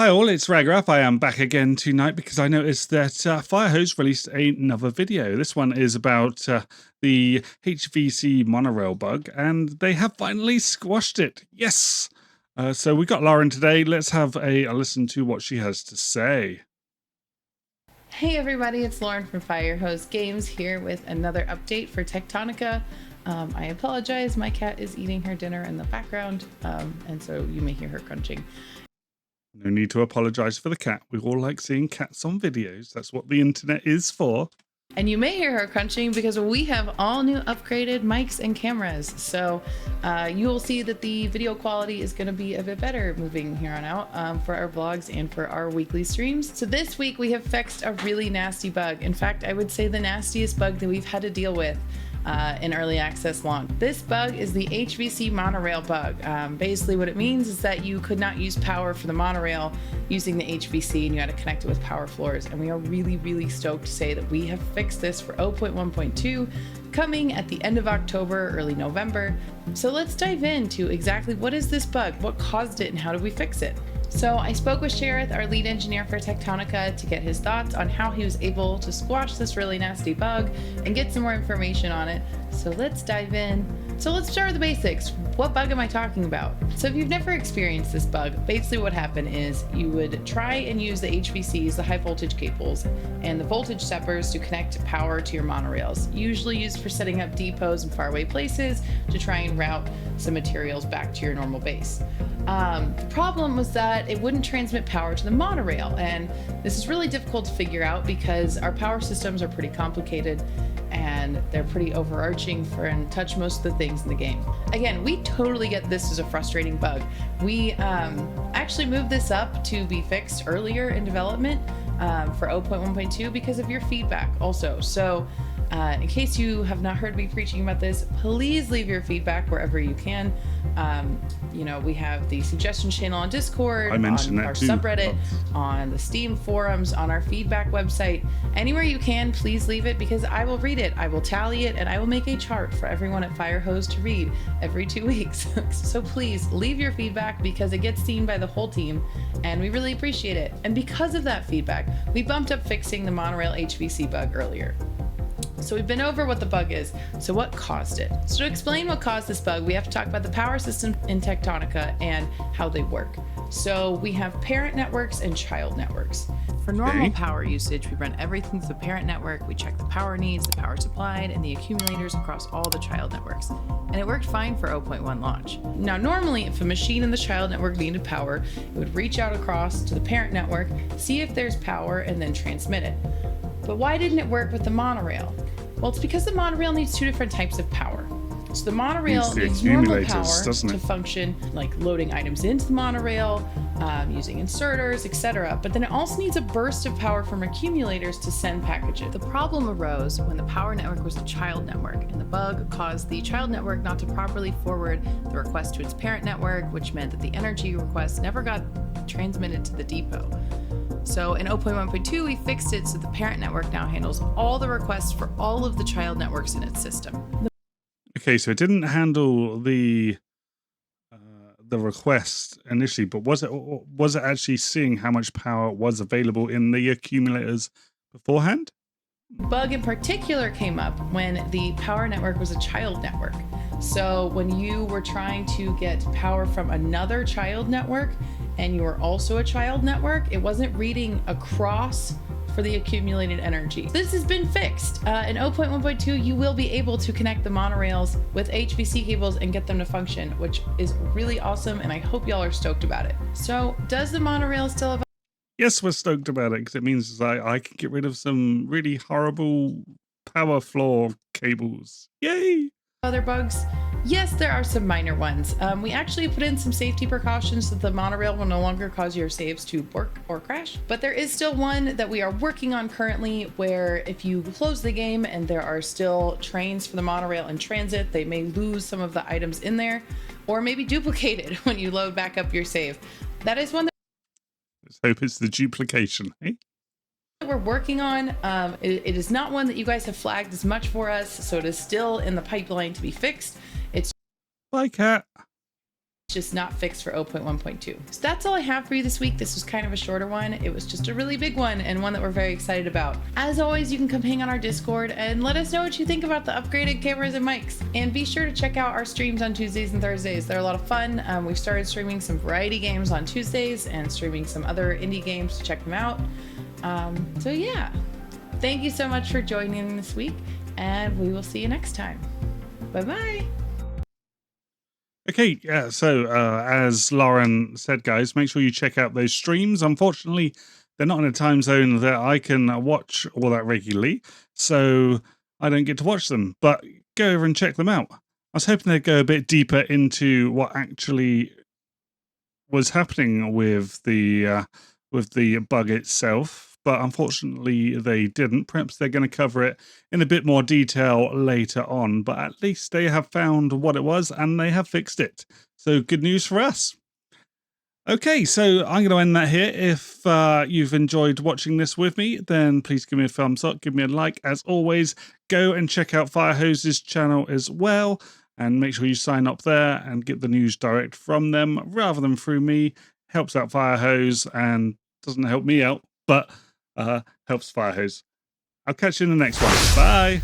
Hi all, it's Ragarath. I am back again tonight because I noticed that Firehose released another video. This one is about the HVC monorail bug, and they have finally squashed it. Yes! So we got Lauren today. Let's have a listen to what she has to say. Hey everybody, it's Lauren from Firehose Games here with another update for Techtonica. I apologize, my cat is eating her dinner in the background, and so you may hear her crunching. No need to apologize for the cat. We all like seeing cats on videos. That's what the internet is for. And you may hear her crunching because we have all new upgraded mics and cameras. So you will see that the video quality is going to be a bit better moving here on out for our vlogs and for our weekly streams. So this week we have fixed a really nasty bug. In fact, I would say the nastiest bug that we've had to deal with in early access launch. This bug is the HVC monorail bug. Basically what it means is that you could not use power for the monorail using the HVC and you had to connect it with power floors. And we are really stoked to say that we have fixed this for 0.1.2 coming at the end of October, early November. So let's dive into exactly what is this bug, what caused it, and how do we fix it. So I spoke with Ragarath, our lead engineer for Techtonica, to get his thoughts on how he was able to squash this really nasty bug and get some more information on it. So let's dive in. So let's start with the basics. What bug am I talking about? So if you've never experienced this bug, basically what happened is you would try and use the HVCs, the high voltage cables, and the voltage steppers to connect power to your monorails, usually used for setting up depots in faraway places to try and route some materials back to your normal base. The problem was that it wouldn't transmit power to the monorail, and this is really difficult to figure out because our power systems are pretty complicated and they're pretty overarching and touch most of the things in the game. Again, we totally get this as a frustrating bug. We actually moved this up to be fixed earlier in development for 0.1.2 because of your feedback also. So in case you have not heard me preaching about this, please leave your feedback wherever you can. You know, we have the suggestion channel on Discord, on our subreddit, on the Steam forums, on our feedback website. Anywhere you can, please leave it because I will read it, I will tally it, and I will make a chart for everyone at Firehose to read every 2 weeks. So please leave your feedback because it gets seen by the whole team and we really appreciate it. And because of that feedback, we bumped up fixing the monorail HVC bug earlier. So we've been over what the bug is. So what caused it? So to explain what caused this bug, we have to talk about the power system in Techtonica and how they work. So we have parent networks and child networks. For normal power usage, we run everything through the parent network. We check the power needs, the power supplied, and the accumulators across all the child networks. And it worked fine for 0.1 launch. Now, normally, if a machine in the child network needed power, it would reach out across to the parent network, see if there's power, and then transmit it. But why didn't it work with the monorail? Well, it's because the monorail needs two different types of power. So the monorail needs normal power to function, like loading items into the monorail, using inserters, etc. But then it also needs a burst of power from accumulators to send packages. The problem arose when the power network was the child network, and the bug caused the child network not to properly forward the request to its parent network, which meant that the energy request never got transmitted to the depot. So in 0.1.2, we fixed it so the parent network now handles all the requests for all of the child networks in its system. Okay, so it didn't handle the request initially, but was it actually seeing how much power was available in the accumulators beforehand? Bug in particular came up when the power network was a child network. So when you were trying to get power from another child network and you were also a child network, it wasn't reading across for the accumulated energy. This has been fixed. In 0.1.2, you will be able to connect the monorails with HVC cables and get them to function, which is really awesome, and I hope y'all are stoked about it. So does the monorail still have... Yes, we're stoked about it because it means I can get rid of some really horrible power floor cables. Yay! Other bugs? Yes, there are some minor ones. We actually put in some safety precautions so that the monorail will no longer cause your saves to work or crash. But there is still one that we are working on currently where if you close the game and there are still trains for the monorail in transit, they may lose some of the items in there or maybe duplicated when you load back up your save. That is one that... Let's hope it's the duplication, eh? We're working on. It is not one that you guys have flagged as much for us, so it is still in the pipeline to be fixed. It's... Bye, cat. just not fixed for 0.1.2. So that's all I have for you this week. This was kind of a shorter one. It was just a really big one and one that we're very excited about. As always, you can come hang on our Discord and let us know what you think about the upgraded cameras and mics. And be sure to check out our streams on Tuesdays and Thursdays. They're a lot of fun. We've started streaming some variety games on Tuesdays and streaming some other indie games to check them out. So yeah, thank you so much for joining this week, and we will see you next time. Bye-bye. Okay, yeah, so as Lauren said, guys, make sure you check out those streams. Unfortunately, they're not in a time zone that I can watch all that regularly, so I don't get to watch them, but go over and check them out. I was hoping they'd go a bit deeper into what actually was happening with the bug itself, but unfortunately they didn't. Perhaps they're going to cover it in a bit more detail later on, but at least they have found what it was and they have fixed it. So good news for us. Okay, so I'm going to end that here. If you've enjoyed watching this with me, then please give me a thumbs up, give me a like. As always, go and check out Firehose's channel as well, and make sure you sign up there and get the news direct from them rather than through me. Helps out Firehose and doesn't help me out, but helps Firehose. I'll catch you in the next one. Bye.